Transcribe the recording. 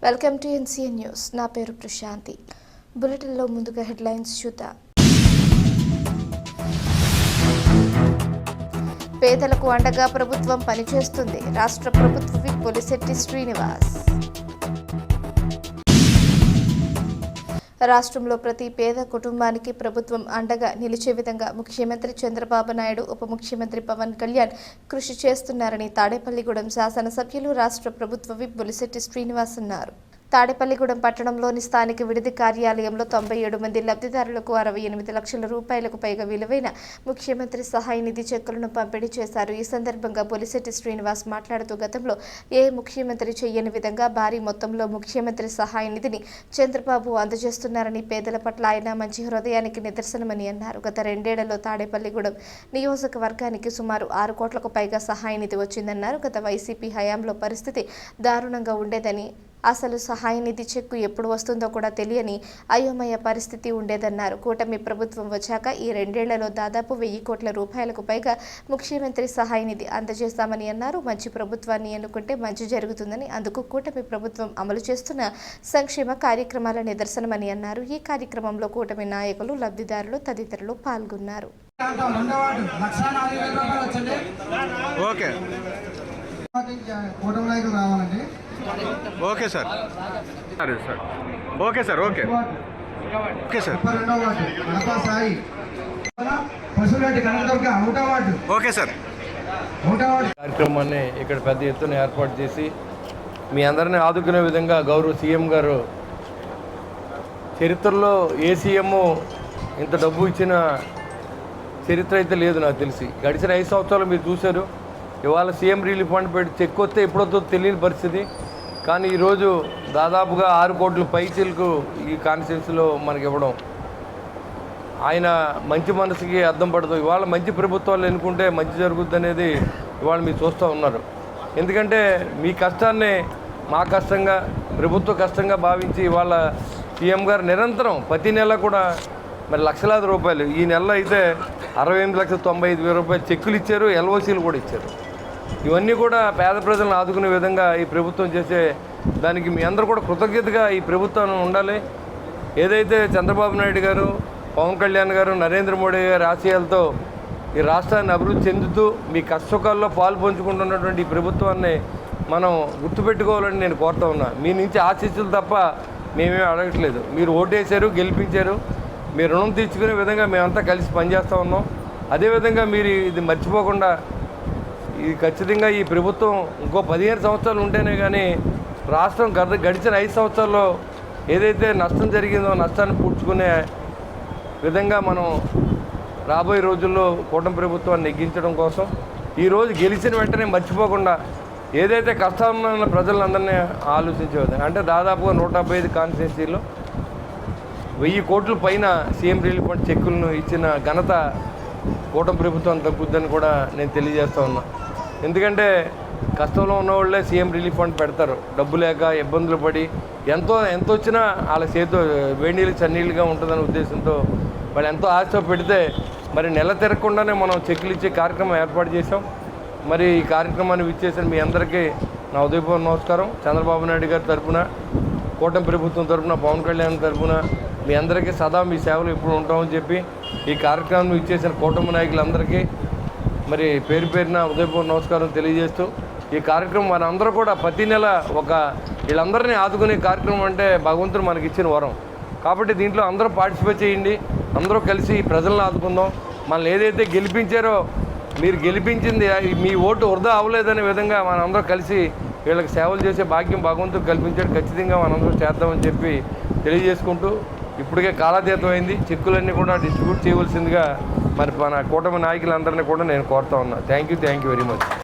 Welcome to NCN news. నా పేరు ప్రశాంతి. బులెటిన్లో ముందుగా హెడ్లైన్స్ చూద్దాం. పేదలకు అండగా ప్రభుత్వం పనిచేస్తుంది. రాష్ట్ర ప్రభుత్వ విప్ పొలిశెట్టి శ్రీనివాస్. రాష్ట్రంలో ప్రతి పేద కుటుంబానికి ప్రభుత్వం అండగా నిలిచే విధంగా ముఖ్యమంత్రి చంద్రబాబు నాయుడు, ఉప ముఖ్యమంత్రి పవన్ కళ్యాణ్ కృషి చేస్తున్నారని తాడేపల్లిగూడెం శాసనసభ్యులు, రాష్ట్ర ప్రభుత్వ విప్ పొలిశెట్టి శ్రీనివాస్ అన్నారు. తాడేపల్లిగూడెం పట్టణంలోని స్థానిక విడిది కార్యాలయంలో 97 మంది లబ్ధిదారులకు 68 లక్షల రూపాయలకు పైగా విలువైన ముఖ్యమంత్రి సహాయ నిధి చెక్కులను పంపిణీ చేశారు. ఈ సందర్భంగా పొలిశెట్టి శ్రీనివాస్ మాట్లాడుతూ, గతంలో ఏ ముఖ్యమంత్రి చేయని విధంగా భారీ మొత్తంలో ముఖ్యమంత్రి సహాయ నిధిని చంద్రబాబు అందజేస్తున్నారని, పేదల పట్ల ఆయన మంచి హృదయానికి నిదర్శనమని అన్నారు. గత 2 ఏళ్లలో తాడేపల్లిగూడెం నియోజకవర్గానికి సుమారు 6 కోట్లకు పైగా సహాయ నిధి వచ్చిందన్నారు. గత వైసీపీ హయాంలో పరిస్థితి దారుణంగా ఉండేదని, అసలు సహాయ నిధి చెక్కు ఎప్పుడు వస్తుందో కూడా తెలియని అయోమయ పరిస్థితి ఉండేదన్నారు. కూటమి ప్రభుత్వం వచ్చాక ఈ 2 ఏళ్లలో దాదాపు 1000 కోట్ల రూపాయలకు పైగా ముఖ్యమంత్రి సహాయ నిధి అందజేస్తామని అన్నారు. మంచి ప్రభుత్వాన్ని ఎన్నుకుంటే మంచి జరుగుతుందని, అందుకు కూటమి ప్రభుత్వం అమలు చేస్తున్న సంక్షేమ కార్యక్రమాల నిదర్శనమని అన్నారు. ఈ కార్యక్రమంలో కూటమి నాయకులు, లబ్ధిదారులు తదితరులు పాల్గొన్నారు. Okay sir, okay sir, okay okay sir, okay sir. కార్యక్రమాన్ని ఇక్కడ పెద్ద ఎత్తున ఏర్పాటు చేసి మీ అందరినీ ఆదుకునే విధంగా గౌరవ సీఎం గారు, చరిత్రలో ఏ సీఎం ఇంత డబ్బు ఇచ్చిన చరిత్ర అయితే లేదు నాకు తెలిసి. గడిచిన 5 సంవత్సరాలు మీరు చూశారు. ఇవాళ సీఎం రిలీఫ్ ఫండ్ పెట్టి చెక్ వస్తే ఎప్పుడొద్దో తెలియని పరిస్థితి. కానీ ఈరోజు దాదాపుగా 6 కోట్ల పైచీలకు ఈ కాన్స్టిట్యున్సీలో మనకి ఇవ్వడం ఆయన మంచి మనసుకి అర్థం పడదు. ఇవాళ మంచి ప్రభుత్వాలు ఎన్నుకుంటే మంచి జరుగుద్ది అనేది ఇవాళ మీరు చూస్తూ ఉన్నారు. ఎందుకంటే మీ కష్టాన్ని మా కష్టంగా, ప్రభుత్వ కష్టంగా భావించి ఇవాళ సీఎం గారు నిరంతరం ప్రతి నెల కూడా మరి లక్షలాది రూపాయలు, ఈ నెలలో అయితే 68,95,000 రూపాయలు చెక్కులు ఇచ్చారు, ఎల్ఓసీలు కూడా ఇచ్చారు. ఇవన్నీ కూడా పేద ప్రజలను ఆదుకునే విధంగా ఈ ప్రభుత్వం చేసే దానికి మీ అందరూ కూడా కృతజ్ఞతగా ఈ ప్రభుత్వం ఉండాలి. ఏదైతే చంద్రబాబు నాయుడు గారు, పవన్ కళ్యాణ్ గారు, నరేంద్ర మోడీ గారి ఆశయాలతో ఈ రాష్ట్రాన్ని అభివృద్ధి చెందుతూ మీ కష్టసుఖాల్లో పాలు పంచుకుంటున్నటువంటి ఈ ప్రభుత్వాన్ని మనం గుర్తుపెట్టుకోవాలని నేను కోరుతా ఉన్నా. మీ నుంచి ఆశీస్సులు తప్ప మేమేమీ అడగట్లేదు. మీరు ఓటేశారు, గెలిపించారు. మీ రుణం తీర్చుకునే విధంగా మేమంతా కలిసి పనిచేస్తూ ఉన్నాం. అదేవిధంగా మీరు ఇది మర్చిపోకుండా, ఇది ఖచ్చితంగా ఈ ప్రభుత్వం ఇంకో 15 సంవత్సరాలు ఉంటేనే కానీ రాష్ట్రం గడిచిన 5 సంవత్సరాల్లో ఏదైతే నష్టం జరిగిందో నష్టాన్ని పూడ్చుకునే విధంగా మనం రాబోయే రోజుల్లో కూటమి ప్రభుత్వాన్ని నెగ్గించడం కోసం ఈరోజు గెలిచిన వెంటనే మర్చిపోకుండా ఏదైతే కష్టాల్లో ఉన్న ప్రజలందరినీ ఆలోచించేది. అంటే దాదాపుగా 175 కాన్స్టిట్యున్సీల్లో 1000 కోట్ల పైన సీఎం రిలీఫ్ ఫండ్ చెక్కులను ఇచ్చిన ఘనత కూటమి ప్రభుత్వం తగ్గుద్దని కూడా నేను తెలియజేస్తూ ఉన్నా. ఎందుకంటే కష్టంలో ఉన్నవాళ్ళే సీఎం రిలీఫ్ ఫండ్ పెడతారు. డబ్బు లేక ఇబ్బందులు పడి ఎంత వచ్చినా వాళ్ళ చేతితో వేడినీళ్ళు చన్నీళ్ళుగా ఉంటుందనే ఉద్దేశంతో వాళ్ళు ఎంతో ఆశతో పెడితే మరి నెల తిరగకుండానే మనం చెక్కులు ఇచ్చే కార్యక్రమం ఏర్పాటు చేసాం. మరి ఈ కార్యక్రమాన్ని విచ్చేసిన మీ అందరికీ నా ఉదయపూర్వ నమస్కారం. చంద్రబాబు నాయుడు గారి తరఫున, కూటమి ప్రభుత్వం తరఫున, పవన్ కళ్యాణ్ తరఫున మీ అందరికీ సదా మీ సేవలు ఎప్పుడు ఉంటామని చెప్పి ఈ కార్యక్రమం ఇచ్చేసిన కూటమి నాయకులందరికీ మరి పేరు పేరున ఉదయపూర్వ నమస్కారం తెలియజేస్తూ, ఈ కార్యక్రమం మనందరూ కూడా ప్రతి నెల వీళ్ళందరినీ ఆదుకునే కార్యక్రమం అంటే భగవంతుడు మనకి ఇచ్చిన వరం. కాబట్టి దీంట్లో అందరూ పార్టిసిపేట్ చేయండి. అందరూ కలిసి ప్రజలను ఆదుకుందాం. మనల్ని ఏదైతే గెలిపించారో, మీరు గెలిపించింది మీ ఓటు వృధా అవ్వలేదనే విధంగా మనందరూ కలిసి వీళ్ళకి సేవలు చేసే భాగ్యం భగవంతుడు కల్పించాడు. ఖచ్చితంగా మనందరూ చేద్దామని చెప్పి తెలియజేసుకుంటూ, ఇప్పటికే కాలాతీతం అయింది. చెక్కులన్నీ కూడా డిస్ట్రిబ్యూట్ చేయవలసిందిగా మరి మన కూటమి నాయకులందరినీ కూడా నేను కోరుతా ఉన్నా. Thank you very much.